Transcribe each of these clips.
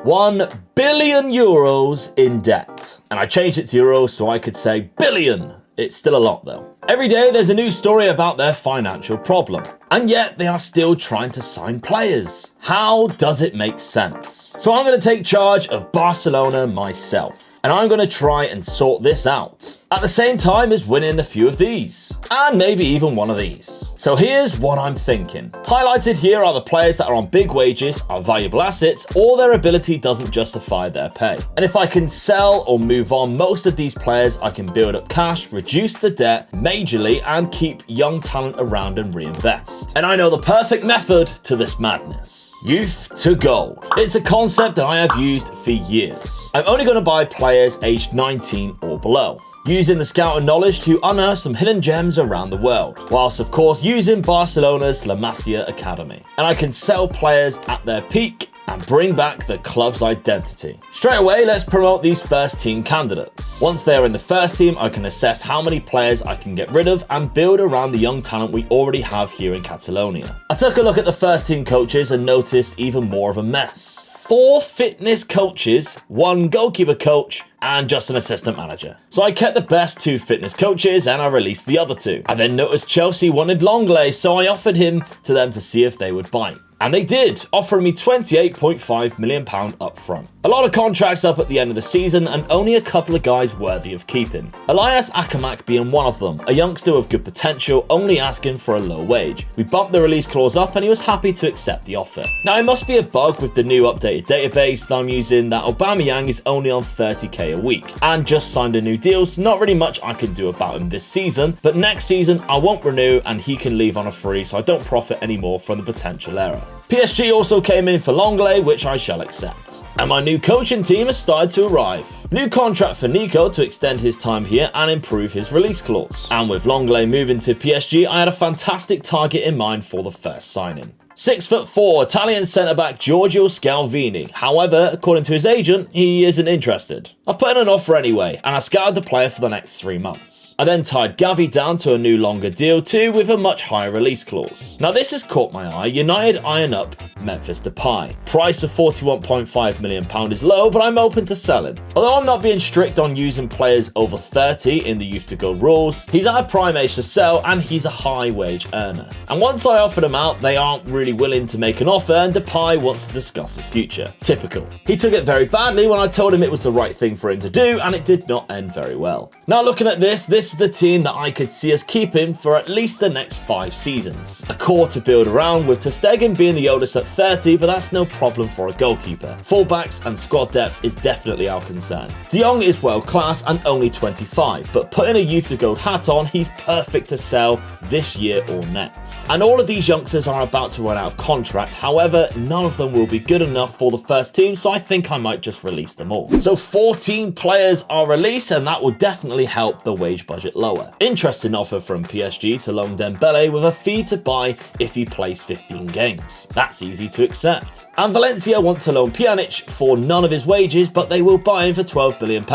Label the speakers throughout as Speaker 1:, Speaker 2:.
Speaker 1: 1 billion euros in debt. And I changed it to euros so I could say billion. It's still a lot though. Every day there's a new story about their financial problem, and yet they are still trying to sign players. How does it make sense? So I'm going to take charge of Barcelona myself, and I'm going to try and sort this out, at the same time as winning a few of these, and maybe even one of these. So here's what I'm thinking. Highlighted here are the players that are on big wages, are valuable assets, or their ability doesn't justify their pay. And if I can sell or move on most of these players, I can build up cash, reduce the debt majorly, and keep young talent around and reinvest. And I know the perfect method to this madness. Youth to gold. It's a concept that I have used for years. I'm only going to buy players aged 19 or below, using the scouting knowledge to unearth some hidden gems around the world, whilst of course using Barcelona's La Masia Academy. And I can sell players at their peak and bring back the club's identity. Straight away, let's promote these first team candidates. Once they're in the first team, I can assess how many players I can get rid of and build around the young talent we already have here in Catalonia. I took a look at the first team coaches and noticed even more of a mess. 4 fitness coaches, 1 goalkeeper coach, and just an assistant manager. So I kept the best 2 fitness coaches and I released the other 2. I then noticed Chelsea wanted Longley, so I offered him to them to see if they would bite. And they did, offering me £28.5 million up front. A lot of contracts up at the end of the season and only a couple of guys worthy of keeping. Elias Akamak being one of them, a youngster with good potential, only asking for a low wage. We bumped the release clause up and he was happy to accept the offer. Now it must be a bug with the new updated database that I'm using that Aubameyang is only on 30k a week and just signed a new deal, so not really much I can do about him this season, but next season I won't renew and he can leave on a free, so I don't profit anymore from the potential error. PSG also came in for Longley, which I shall accept. And my new coaching team has started to arrive. New contract for Nico to extend his time here and improve his release clause. And with Longley moving to PSG, I had a fantastic target in mind for the first signing. 6'4" Italian centre-back Giorgio Scalvini. However, according to his agent, he isn't interested. I've put in an offer anyway, and I scouted the player for the next 3 months. I then tied Gavi down to a new longer deal too, with a much higher release clause. Now this has caught my eye. United iron up Memphis Depay. Price of £41.5 million is low, but I'm open to selling. Although I'm not being strict on using players over 30 in the youth to go rules, he's at a prime age to sell and he's a high wage earner. And once I offered him out, they aren't really willing to make an offer and Depay wants to discuss his future. Typical. He took it very badly when I told him it was the right thing for him to do, and it did not end very well. Now looking at this is the team that I could see us keeping for at least the next 5 seasons. A core to build around, with Ter Stegen being the oldest at 30, but that's no problem for a goalkeeper. Fullbacks and squad depth is definitely our concern. De Jong is world class and only 25, but putting a youth to gold hat on, he's perfect to sell this year or next. And all of these youngsters are about to run out of contract, however, none of them will be good enough for the first team, so I think I might just release them all. So 14 players are released, and that will definitely help the wage budget lower. Interesting offer from PSG to loan Dembele with a fee to buy if he plays 15 games. That's easy to accept. And Valencia want to loan Pjanic for none of his wages, but they will buy him for £12 billion.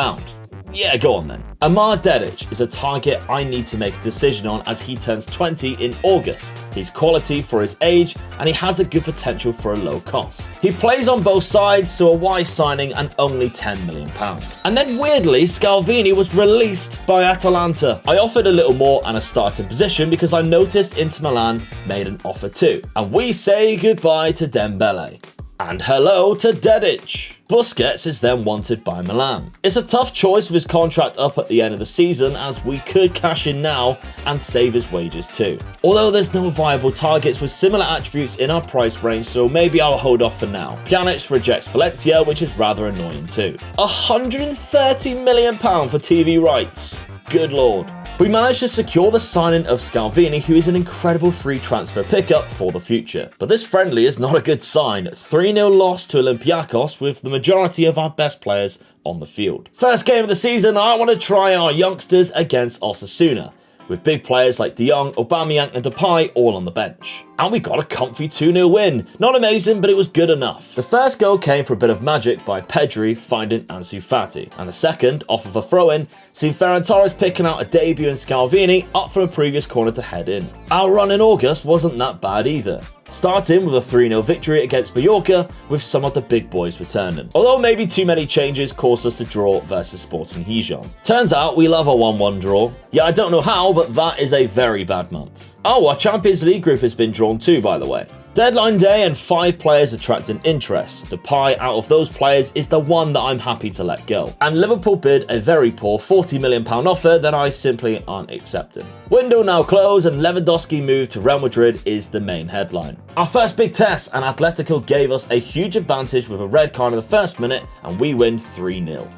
Speaker 1: Yeah, go on then. Amar Dedic is a target I need to make a decision on as he turns 20 in August. He's quality for his age and he has a good potential for a low cost. He plays on both sides, so a wise signing and only £10 million. And then weirdly, Scalvini was released by Atalanta. I offered a little more and a starting position because I noticed Inter Milan made an offer too. And we say goodbye to Dembele. And hello to Dedic. Busquets is then wanted by Milan. It's a tough choice with his contract up at the end of the season, as we could cash in now and save his wages too. Although there's no viable targets with similar attributes in our price range, so maybe I'll hold off for now. Pjanic rejects Valencia, which is rather annoying too. £130 million for TV rights. Good lord. We managed to secure the signing of Scalvini, who is an incredible free transfer pickup for the future. But this friendly is not a good sign. 3-0 loss to Olympiacos with the majority of our best players on the field. First game of the season, I want to try our youngsters against Osasuna, with big players like De Jong, Aubameyang and Depay all on the bench. And we got a comfy 2-0 win. Not amazing, but it was good enough. The first goal came for a bit of magic by Pedri finding Ansu Fati, and the second, off of a throw-in, seen Ferran Torres picking out a debut in Scalvini up from a previous corner to head in. Our run in August wasn't that bad either. starting with a 3-0 victory against Mallorca with some of the big boys returning. Although maybe too many changes caused us to draw versus Sporting Gijon. Turns out we love a 1-1 draw. Yeah, I don't know how, but that is a very bad month. Oh, our Champions League group has been drawn too, by the way. Deadline day and 5 players attracting interest. Depay out of those players is the one that I'm happy to let go. And Liverpool bid a very poor £40 million offer that I simply aren't accepting. Window now closed and Lewandowski move to Real Madrid is the main headline. Our first big test, and Atletico gave us a huge advantage with a red card in the first minute and we win 3-0.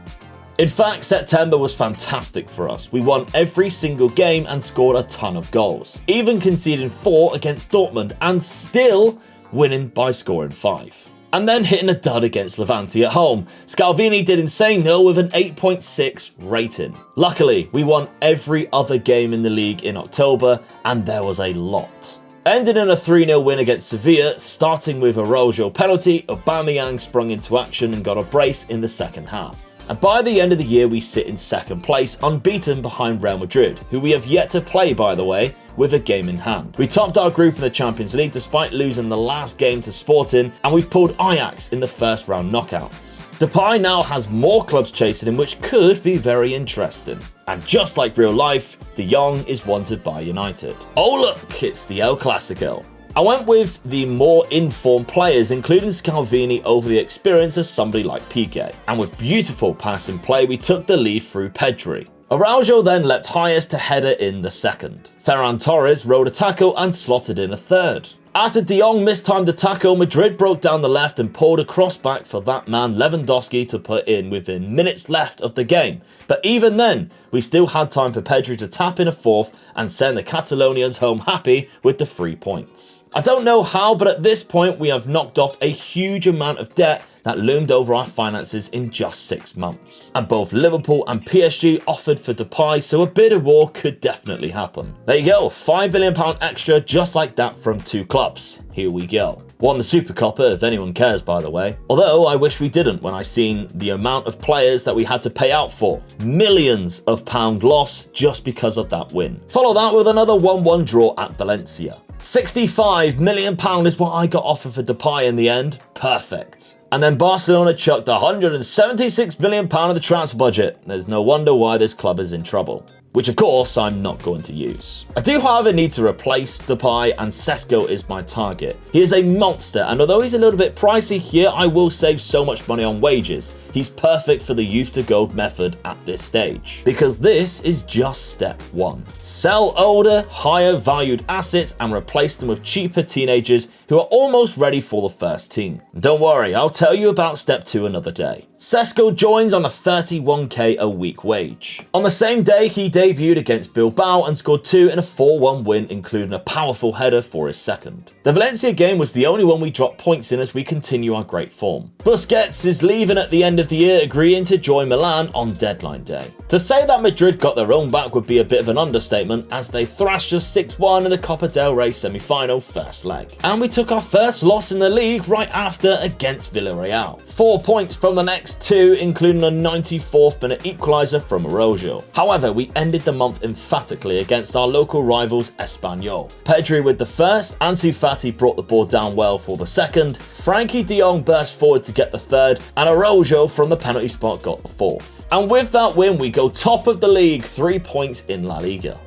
Speaker 1: In fact, September was fantastic for us. We won every single game and scored a ton of goals, even conceding 4 against Dortmund and still winning by scoring 5. And then hitting a dud against Levante at home. Scalvini did insane though with an 8.6 rating. Luckily, we won every other game in the league in October and there was a lot. Ended in a 3-0 win against Sevilla, starting with a Araujo penalty. Aubameyang sprung into action and got a brace in the second half. And by the end of the year, we sit in second place, unbeaten behind Real Madrid, who we have yet to play, by the way, with a game in hand. We topped our group in the Champions League despite losing the last game to Sporting, and we've pulled Ajax in the first round knockouts. Depay now has more clubs chasing him, which could be very interesting. And just like real life, De Jong is wanted by United. Oh look, it's the El Clasico. I went with the more informed players, including Scalvini, over the experience of somebody like Piqué. And with beautiful passing play, we took the lead through Pedri. Araujo then leapt highest to header in the second. Ferran Torres rode a tackle and slotted in a third. After De Jong mistimed the tackle, Madrid broke down the left and pulled a cross back for that man Lewandowski to put in within minutes left of the game. But even then, we still had time for Pedri to tap in a fourth and send the Catalonians home happy with the 3 points. I don't know how, but at this point we have knocked off a huge amount of debt that loomed over our finances in just 6 months. And both Liverpool and PSG offered for Depay, so a bit of war could definitely happen. There you go, £5 million extra just like that from 2 clubs. Here we go. Won the Super Coppa, if anyone cares, by the way. Although I wish we didn't when I seen the amount of players that we had to pay out for. Millions of pound loss just because of that win. Follow that with another 1-1 draw at Valencia. £65 million is what I got offered for Depay in the end. Perfect. And then Barcelona chucked £176 million of the transfer budget. There's no wonder why this club is in trouble. Which of course I'm not going to use. I do however need to replace Depay, and Sesko is my target. He is a monster, and although he's a little bit pricey here, I will save so much money on wages. He's perfect for the youth to gold method at this stage. Because this is just step 1. Sell older, higher valued assets and replace them with cheaper teenagers who are almost ready for the first team. And don't worry, I'll tell you about step 2 another day. Sesko joins on a 31k a week wage. On the same day, he debuted against Bilbao and scored 2 in a 4-1 win, including a powerful header for his second. The Valencia game was the only one we dropped points in as we continue our great form. Busquets is leaving at the end of the year, agreeing to join Milan on deadline day. To say that Madrid got their own back would be a bit of an understatement, as they thrashed us 6-1 in the Copa del Rey semi-final first leg. And we took our first loss in the league right after against Villarreal. 4 points from the next 2, including a 94th minute equaliser from Araujo. However, we ended the month emphatically against our local rivals Espanyol. Pedri with the first, Ansu Fati brought the ball down well for the second, Frankie de Jong burst forward to get the third, and Araujo from the penalty spot got the fourth. And with that win, we go top of the league, 3 points in La Liga.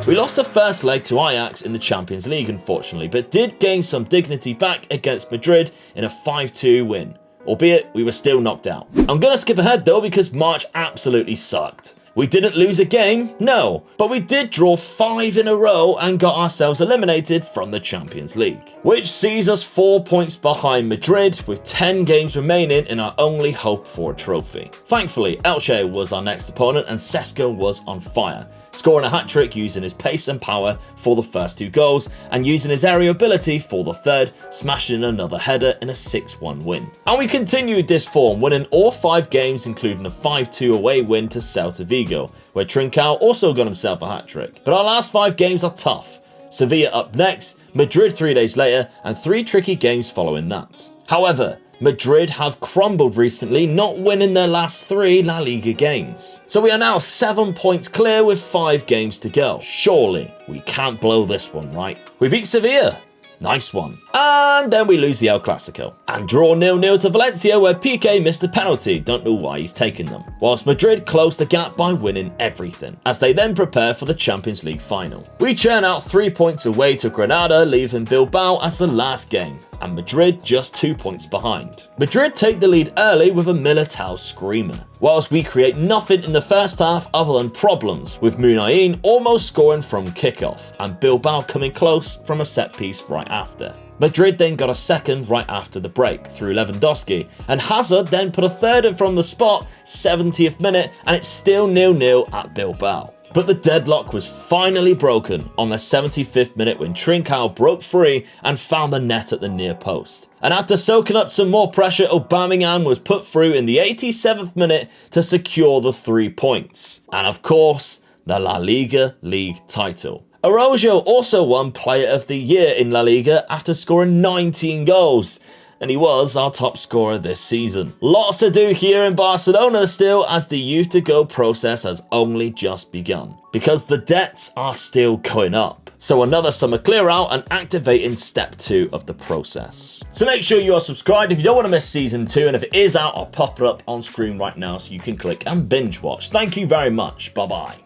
Speaker 1: We lost the first leg to Ajax in the Champions League, unfortunately, but did gain some dignity back against Madrid in a 5-2 win. Albeit, we were still knocked out. I'm gonna skip ahead though because March absolutely sucked. We didn't lose a game, no, but we did draw 5 in a row and got ourselves eliminated from the Champions League, which sees us 4 points behind Madrid with 10 games remaining in our only hope for a trophy. Thankfully, Elche was our next opponent and Sesko was on fire, scoring a hat-trick using his pace and power for the first 2 goals and using his aerial ability for the third, smashing another header in a 6-1 win. And we continued this form, winning all 5 games, including a 5-2 away win to Celta Vigo, where Trincao also got himself a hat-trick. But our last 5 games are tough. Sevilla up next, Madrid 3 days later, and 3 tricky games following that. However, Madrid have crumbled recently, not winning their last 3 La Liga games. So we are now 7 points clear with 5 games to go. Surely we can't blow this one, right? We beat Sevilla. Nice one. And then we lose the El Clasico. And draw 0-0 to Valencia, where Piqué missed a penalty. Don't know why he's taken them. Whilst Madrid closed the gap by winning everything, as they then prepare for the Champions League final. We churn out 3 points away to Granada, leaving Bilbao as the last game, and Madrid just 2 points behind. Madrid take the lead early with a Militao screamer, whilst we create nothing in the first half other than problems, with Muniain almost scoring from kickoff, and Bilbao coming close from a set piece right after. Madrid then got a second right after the break through Lewandowski, and Hazard then put a third in from the spot, 70th minute, and it's still 0-0 at Bilbao. But the deadlock was finally broken on the 75th minute when Trincao broke free and found the net at the near post. And after soaking up some more pressure, Aubameyang was put through in the 87th minute to secure the 3 points. And of course, the La Liga league title. Araujo also won Player of the Year in La Liga after scoring 19 goals. And he was our top scorer this season. Lots to do here in Barcelona still, as the youth to go process has only just begun, because the debts are still going up. So another summer clear out and activating step 2 of the process. So make sure you are subscribed if you don't want to miss season 2, and if it is out, I'll pop it up on screen right now so you can click and binge watch. Thank you very much. Bye bye.